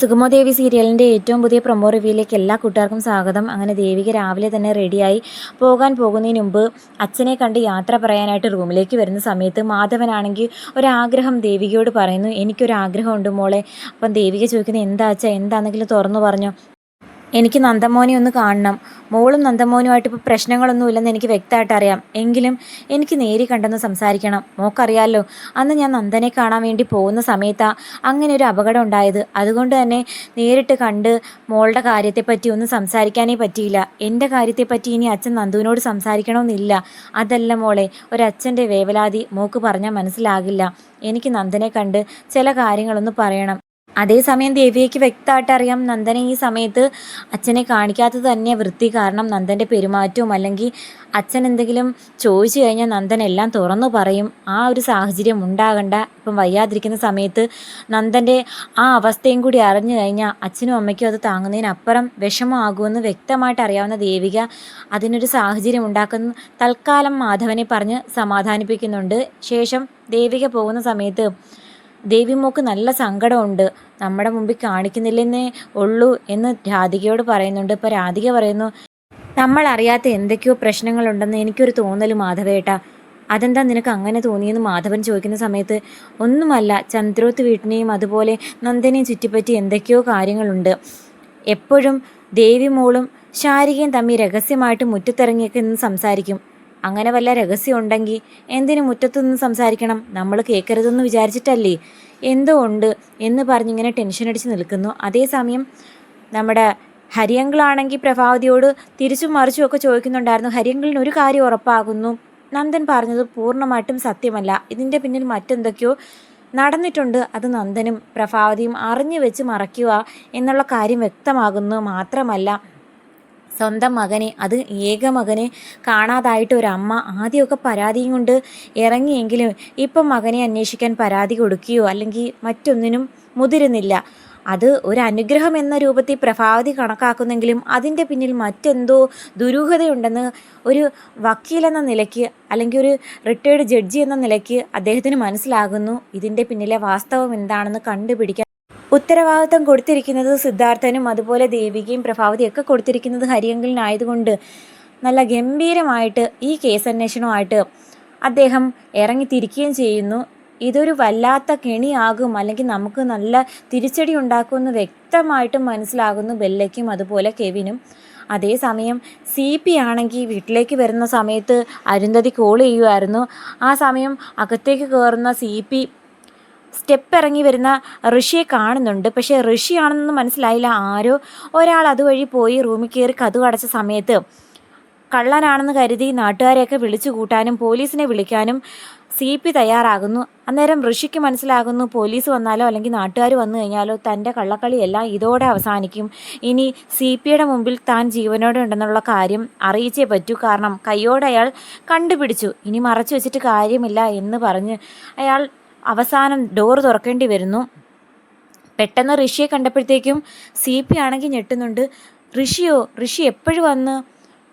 സുഗമോദേവി സീരിയലിൻ്റെ ഏറ്റവും പുതിയ പ്രൊമോ റിവ്യൂയിലേക്ക് എല്ലാ കൂട്ടുകാർക്കും സ്വാഗതം. അങ്ങനെ ദേവിക രാവിലെ തന്നെ റെഡിയായി പോകാൻ പോകുന്നതിന് മുമ്പ് അച്ഛനെ കണ്ട് യാത്ര പറയാനായിട്ട് റൂമിലേക്ക് വരുന്ന സമയത്ത് മാധവനാണെങ്കിൽ ഒരാഗ്രഹം ദേവികയോട് പറയുന്നു. എനിക്കൊരാഗ്രഹമുണ്ട് മോളെ. അപ്പം ദേവിക ചോദിക്കുന്നത് എന്താ അച്ഛാ, എന്താണെങ്കിലും തുറന്നു പറഞ്ഞു. എനിക്ക് നന്ദമോനെ ഒന്ന് കാണണം. മോളും നന്ദമോനുമായിട്ട് ഇപ്പോൾ പ്രശ്നങ്ങളൊന്നുമില്ലെന്ന് എനിക്ക് വ്യക്തമായിട്ട് അറിയാം. എങ്കിലും എനിക്ക് നേരി കണ്ടെന്ന് സംസാരിക്കണം. മോക്കറിയാമല്ലോ, അന്ന് ഞാൻ നന്ദനെ കാണാൻ വേണ്ടി പോകുന്ന സമയത്താണ് അങ്ങനെ ഒരു അപകടം ഉണ്ടായത്. അതുകൊണ്ട് തന്നെ നേരിട്ട് കണ്ട് മോളുടെ കാര്യത്തെപ്പറ്റി ഒന്നും സംസാരിക്കാനേ പറ്റിയില്ല. എൻ്റെ കാര്യത്തെപ്പറ്റി ഇനി അച്ഛൻ നന്ദുവിനോട് സംസാരിക്കണമെന്നില്ല. അതല്ല മോളെ, ഒരച്ഛൻ്റെ വേവലാതി മോക്ക് പറഞ്ഞാൽ മനസ്സിലാകില്ല. എനിക്ക് നന്ദനെ കണ്ട് ചില കാര്യങ്ങളൊന്ന് പറയണം. അതേസമയം ദേവിയയ്ക്ക് വ്യക്തമായിട്ട് അറിയാം നന്ദനെ ഈ സമയത്ത് അച്ഛനെ കാണിക്കാത്തത് തന്നെ വൃത്തി. കാരണം നന്ദൻ്റെ പെരുമാറ്റവും അല്ലെങ്കിൽ അച്ഛൻ എന്തെങ്കിലും ചോദിച്ചു കഴിഞ്ഞാൽ നന്ദൻ എല്ലാം തുറന്നു പറയും. ആ ഒരു സാഹചര്യം ഉണ്ടാകണ്ട. ഇപ്പം വയ്യാതിരിക്കുന്ന സമയത്ത് നന്ദൻ്റെ ആ അവസ്ഥയും കൂടി അറിഞ്ഞു കഴിഞ്ഞാൽ അച്ഛനും അമ്മയ്ക്കും അത് താങ്ങുന്നതിനപ്പുറം വിഷമമാകുമെന്ന് വ്യക്തമായിട്ട് അറിയാവുന്ന ദേവിക അതിനൊരു സാഹചര്യം ഉണ്ടാക്കുന്ന തൽക്കാലം മാധവനെ പറഞ്ഞ് സമാധാനിപ്പിക്കുന്നുണ്ട്. ശേഷം ദേവിക പോകുന്ന സമയത്ത് ദേവിമോക്ക് നല്ല സങ്കടമുണ്ട്, നമ്മുടെ മുമ്പിൽ കാണിക്കുന്നില്ലെന്നേ ഉള്ളൂ എന്ന് രാധികയോട് പറയുന്നുണ്ട്. ഇപ്പോൾ രാധിക പറയുന്നു, നമ്മൾ അറിയാത്ത എന്തൊക്കെയോ പ്രശ്നങ്ങളുണ്ടെന്ന് എനിക്കൊരു തോന്നൽ മാധവേട്ടാ. അതെന്താ നിനക്ക് അങ്ങനെ തോന്നിയെന്ന് മാധവൻ ചോദിക്കുന്ന സമയത്ത് ഒന്നുമല്ല, ചന്ദ്രോത്ത് വീട്ടിനെയും അതുപോലെ നന്ദനെയും ചുറ്റിപ്പറ്റി എന്തൊക്കെയോ കാര്യങ്ങളുണ്ട്. എപ്പോഴും ദേവിമോളും ശാരികയും തമ്മിൽ രഹസ്യമായിട്ട് മുറ്റത്തിറങ്ങിയൊക്കെ നിന്ന് സംസാരിക്കും. അങ്ങനെ വല്ല രഹസ്യം ഉണ്ടെങ്കിൽ എന്തിനു മുറ്റത്തുനിന്ന് സംസാരിക്കണം? നമ്മൾ കേൾക്കരുതെന്ന് വിചാരിച്ചിട്ടല്ലേ? എന്തോ ഉണ്ട് എന്ന് പറഞ്ഞിങ്ങനെ ടെൻഷൻ അടിച്ച് നിൽക്കുന്നു. അതേസമയം നമ്മുടെ ഹരിയങ്കിളാണെങ്കിൽ പ്രഭാവതിയോട് തിരിച്ചും മറിച്ചും ഒക്കെ ചോദിക്കുന്നുണ്ടായിരുന്നു. ഹരിയങ്കിളിന് ഒരു കാര്യം ഉറപ്പാകുന്നു, നന്ദൻ പറഞ്ഞത് പൂർണ്ണമായിട്ടും സത്യമല്ല. ഇതിൻ്റെ പിന്നിൽ മറ്റെന്തൊക്കെയോ നടന്നിട്ടുണ്ട്. അത് നന്ദനും പ്രഭാവതിയും അറിഞ്ഞു വെച്ച് മറയ്ക്കുക എന്നുള്ള കാര്യം വ്യക്തമാകുന്നു. മാത്രമല്ല, സ്വന്തം മകനെ, അത് ഏക മകനെ കാണാതായിട്ട് ഒരമ്മ ആദ്യമൊക്കെ പരാതിയും കൊണ്ട് ഇറങ്ങിയെങ്കിലും ഇപ്പം മകനെ അന്വേഷിക്കാൻ പരാതി കൊടുക്കുകയോ അല്ലെങ്കിൽ മറ്റൊന്നിനും മുതിരുന്നില്ല. അത് ഒരു അനുഗ്രഹം എന്ന രൂപത്തിൽ പ്രഭാവതി കണക്കാക്കുന്നെങ്കിലും അതിൻ്റെ പിന്നിൽ മറ്റെന്തോ ദുരൂഹതയുണ്ടെന്ന് ഒരു വക്കീലെന്ന നിലയ്ക്ക് അല്ലെങ്കിൽ ഒരു റിട്ടയേർഡ് ജഡ്ജി എന്ന നിലയ്ക്ക് അദ്ദേഹത്തിന് മനസ്സിലാകുന്നു. ഇതിൻ്റെ പിന്നിലെ വാസ്തവം എന്താണെന്ന് കണ്ടുപിടിക്കാൻ ഉത്തരവാദിത്തം കൊടുത്തിരിക്കുന്നത് സിദ്ധാർത്ഥനും അതുപോലെ ദേവികയും പ്രഭാവതിയൊക്കെ കൊടുത്തിരിക്കുന്നത് ഹരിയങ്കിളിനായതുകൊണ്ട് നല്ല ഗംഭീരമായിട്ട് ഈ കേസന്വേഷണമായിട്ട് അദ്ദേഹം ഇറങ്ങിത്തിരിക്കുകയും ചെയ്യുന്നു. ഇതൊരു വല്ലാത്ത കെണിയാകും അല്ലെങ്കിൽ നമുക്ക് നല്ല തിരിച്ചടി ഉണ്ടാക്കുമെന്ന് വ്യക്തമായിട്ടും മനസ്സിലാകുന്നു ബെല്ലയ്ക്കും അതുപോലെ കെവിനും. അതേസമയം CP ആണെങ്കിൽ വീട്ടിലേക്ക് വരുന്ന സമയത്ത് അരുന്ധതി കോൾ ചെയ്യുമായിരുന്നു. ആ സമയം അകത്തേക്ക് കയറുന്ന CP സ്റ്റെപ്പ് ഇറങ്ങി വരുന്ന ഋഷിയെ കാണുന്നുണ്ട്. പക്ഷേ ഋഷിയാണെന്ന് മനസ്സിലായില്ല. ആരോ ഒരാൾ അതുവഴി പോയി റൂമിൽ കയറി കതക് അടച്ച സമയത്ത് കള്ളനാണെന്ന് കരുതി നാട്ടുകാരെയൊക്കെ വിളിച്ചു കൂട്ടാനും പോലീസിനെ വിളിക്കാനും CP തയ്യാറാകുന്നു. അന്നേരം ഋഷിക്ക് മനസ്സിലാകുന്നു പോലീസ് വന്നാലോ അല്ലെങ്കിൽ നാട്ടുകാർ വന്നു കഴിഞ്ഞാലോ തൻ്റെ കള്ളക്കളിയെല്ലാം ഇതോടെ അവസാനിക്കും. ഇനി CPയുടെ മുമ്പിൽ താൻ ജീവനോടെ ഉണ്ടെന്നുള്ള കാര്യം അറിയിച്ചേ പറ്റൂ. കാരണം കയ്യോടെ അയാൾ കണ്ടുപിടിച്ചു, ഇനി മറച്ചു വെച്ചിട്ട് കാര്യമില്ല എന്ന് പറഞ്ഞ് അയാൾ അവസാനം ഡോറ് തുറക്കേണ്ടി വരുന്നു. പെട്ടെന്ന് ഋഷിയെ കണ്ടപ്പോഴത്തേക്കും CP ആണെങ്കിൽ ഞെട്ടുന്നുണ്ട്. ഋഷി എപ്പോഴും വന്ന്,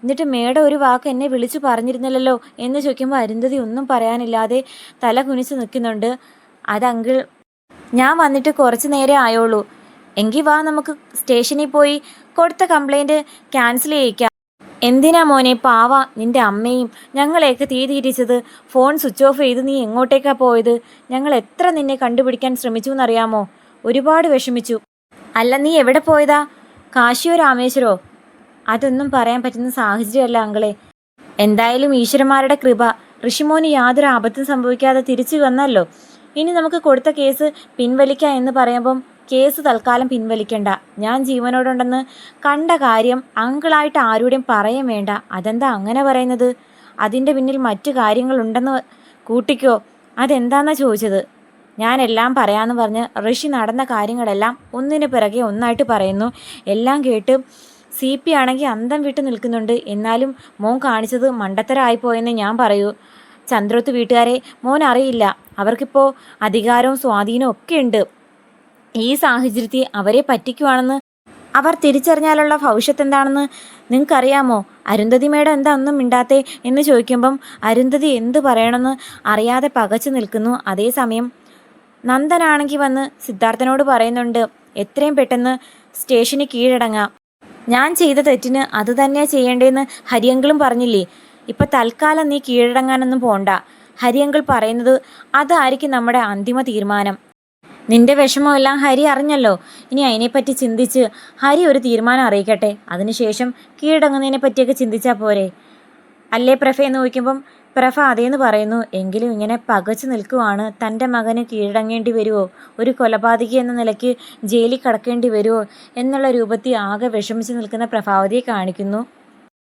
എന്നിട്ട് മേഡം ഒരു വാക്ക് എന്നെ വിളിച്ചു പറഞ്ഞിരുന്നില്ലല്ലോ എന്ന് ചോദിക്കുമ്പോൾ അരുന്ധതി ഒന്നും പറയാനില്ലാതെ തല കുനിച്ച് നിൽക്കുന്നുണ്ട്. അത് അങ്കിൾ, ഞാൻ വന്നിട്ട് കുറച്ച് നേരെ ആയോളൂ. എങ്കിൽ വാ, നമുക്ക് സ്റ്റേഷനിൽ പോയി കൊടുത്ത കംപ്ലൈൻറ്റ് ക്യാൻസൽ ചെയ്യിക്കാം. എന്തിനാ മോനെ, പാവ നിൻ്റെ അമ്മയും ഞങ്ങളെയൊക്കെ തീ തിരിച്ചത്. ഫോൺ സ്വിച്ച് ഓഫ് ചെയ്ത് നീ എങ്ങോട്ടേക്കാണ് പോയത്? ഞങ്ങൾ എത്ര നിന്നെ കണ്ടുപിടിക്കാൻ ശ്രമിച്ചു എന്നറിയാമോ? ഒരുപാട് വിഷമിച്ചു. അല്ല, നീ എവിടെ പോയതാ? കാശിയോ രാമേശ്വരോ? അതൊന്നും പറയാൻ പറ്റുന്ന സാഹചര്യമല്ല അങ്കളെ. എന്തായാലും ഈശ്വരന്മാരുടെ കൃപ, ഋഷിമോന് യാതൊരു ആപത്തും സംഭവിക്കാതെ തിരിച്ചു വന്നല്ലോ. ഇനി നമുക്ക് കൊടുത്ത കേസ് പിൻവലിക്കാം എന്ന് പറയുമ്പം കേസ് തൽക്കാലം പിൻവലിക്കണ്ട. ഞാൻ ജീവനോടുണ്ടെന്ന് കണ്ട കാര്യം അങ്കിളായിട്ട് ആരോടും പറയാൻ വേണ്ട. അതെന്താ അങ്ങനെ പറയുന്നത്? അതിൻ്റെ പിന്നിൽ മറ്റു കാര്യങ്ങളുണ്ടെന്ന് കൂട്ടിക്കോ. അതെന്താന്നാ ചോദിച്ചത്? ഞാനെല്ലാം പറയാമെന്ന് പറഞ്ഞ് ഋഷി നടന്ന കാര്യങ്ങളെല്ലാം ഒന്നിനു പിറകെ ഒന്നായിട്ട് പറയുന്നു. എല്ലാം കേട്ട് CP ആണെങ്കിൽ അന്തം വിട്ട് നിൽക്കുന്നുണ്ട്. എന്നാലും മോൻ കാണിച്ചത് മണ്ടത്തരമായിപ്പോയെന്ന് ഞാൻ പറയൂ. ചന്ദ്രോത്ത് വീട്ടുകാരെ മോൻ അറിയില്ല. അവർക്കിപ്പോൾ അധികാരവും സ്വാധീനവും ഒക്കെ ഉണ്ട്. ഈ സാഹചര്യത്തിൽ അവരെ പറ്റിക്കുവാണെന്ന് അവർ തിരിച്ചറിഞ്ഞാലുള്ള ഭവിഷ്യത്ത് എന്താണെന്ന് നിങ്ങൾക്കറിയാമോ? അരുന്ധതി മേഡം എന്താ ഒന്നും മിണ്ടാത്തേ എന്ന് ചോദിക്കുമ്പം അരുന്ധതി എന്ത് പറയണമെന്ന് അറിയാതെ പകച്ചു നിൽക്കുന്നു. അതേസമയം നന്ദനാണെങ്കിൽ വന്ന് സിദ്ധാർത്ഥനോട് പറയുന്നുണ്ട്, എത്രയും പെട്ടെന്ന് സ്റ്റേഷന് കീഴടങ്ങാം. ഞാൻ ചെയ്ത തെറ്റിന് അത് തന്നെയാണ് ചെയ്യേണ്ടതെന്ന് ഹരിയങ്കിളും പറഞ്ഞില്ലേ. ഇപ്പം തൽക്കാലം നീ കീഴടങ്ങാനൊന്നും പോണ്ട. ഹരിയങ്കിൾ പറയുന്നത് അതായിരിക്കും നമ്മുടെ അന്തിമ തീരുമാനം. നിന്റെ വിഷമമെല്ലാം ഹരി അറിഞ്ഞല്ലോ. ഇനി അതിനെപ്പറ്റി ചിന്തിച്ച് ഹരി ഒരു തീരുമാനം അറിയിക്കട്ടെ. അതിനുശേഷം കീഴടങ്ങുന്നതിനെ പറ്റിയൊക്കെ ചിന്തിച്ചാൽ പോരെ. അല്ലേ പ്രഭ എന്ന് ചോദിക്കുമ്പം പ്രഭ അതേന്ന് പറയുന്നു. എങ്കിലും ഇങ്ങനെ പകച്ചു നിൽക്കുവാണ്. തൻ്റെ മകന് കീഴടങ്ങേണ്ടി വരുമോ, ഒരു കൊലപാതകി എന്ന നിലയ്ക്ക് ജയിലിൽ കിടക്കേണ്ടി വരുമോ എന്നുള്ള രൂപത്തിൽ ആകെ വിഷമിച്ച് നിൽക്കുന്ന പ്രഭാവതിയെ കാണിക്കുന്നു.